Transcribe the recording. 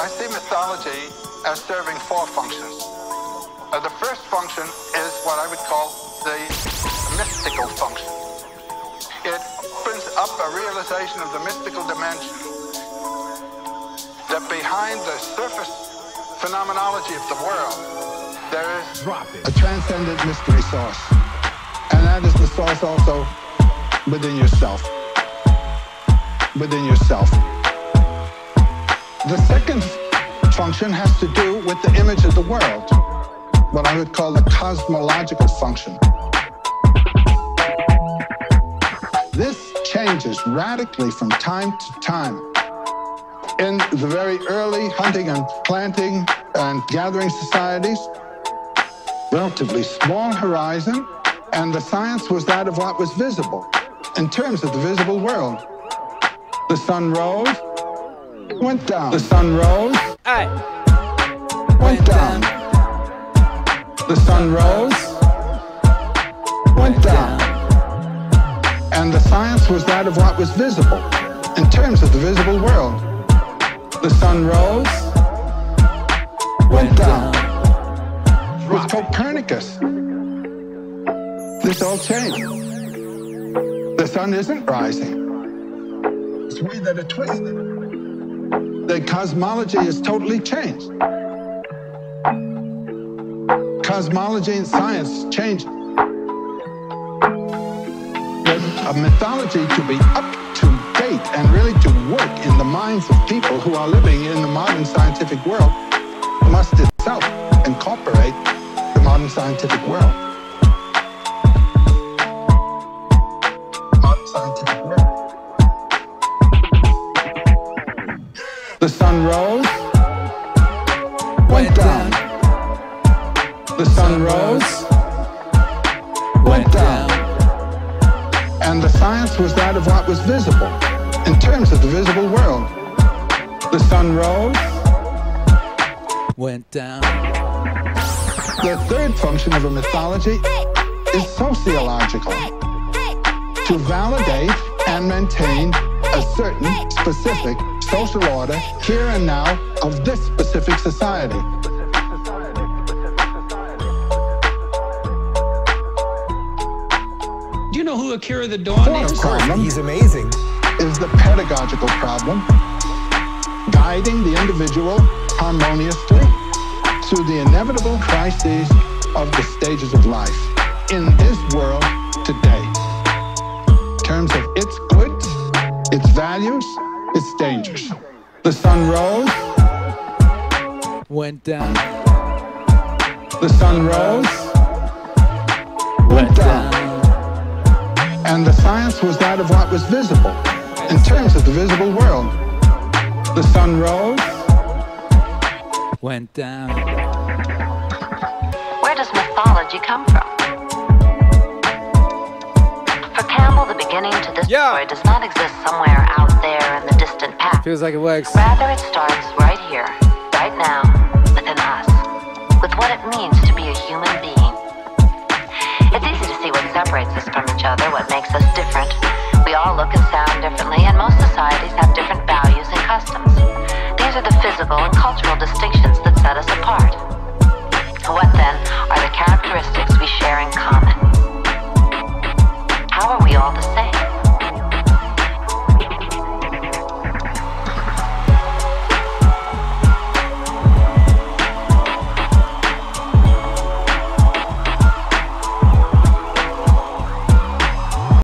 I see mythology as serving four functions. The first function is what I would call the mystical function. It opens up a realization of the mystical dimension, that behind the surface phenomenology of the world, there is a transcendent mystery source. And that is the source also within yourself. Within yourself. The second function has to do with the image of the world, what I would call the cosmological function. This changes radically from time to time. In the very early hunting and planting and gathering societies, relatively small horizon, and the science was that of what was visible in terms of the visible world. The sun rose, went down. The sun rose, went down. The sun rose, went down. And the science was that of what was visible in terms of the visible world. The sun rose, went down. With Copernicus, this all changed. The sun isn't rising. It's the way that it twisted. The cosmology is totally changed. Cosmology and science change. There's a mythology to be up to date and really to work in the minds of people who are living in the modern scientific world must itself incorporate the modern scientific world. Modern scientific world. The sun rose, went down. The sun rose, went down. And the science was that of what was visible in terms of the visible world. The sun rose, went down. The third function of a mythology is sociological, to validate and maintain a certain specific social order here and now of this specific society. Do you know who Akira the Dawn is? He's amazing. Is the pedagogical problem, guiding the individual harmoniously through the inevitable crises of the stages of life in this world today, in terms of its goods, its values, its dangers. The sun rose, went down. The sun rose, went down. And the science was that of what was visible in terms of the visible world. The sun rose, went down. Where does mythology come from? For Campbell, the beginning to this story does not exist somewhere out there in the distant past. Feels like it works. Rather, it starts right here, right now, within us, with what it means to be a human being. It's easy to see what separates us from each other, what makes us different. We all look and sound differently, and most societies have different values and customs. These are the physical and cultural distinctions that set us apart.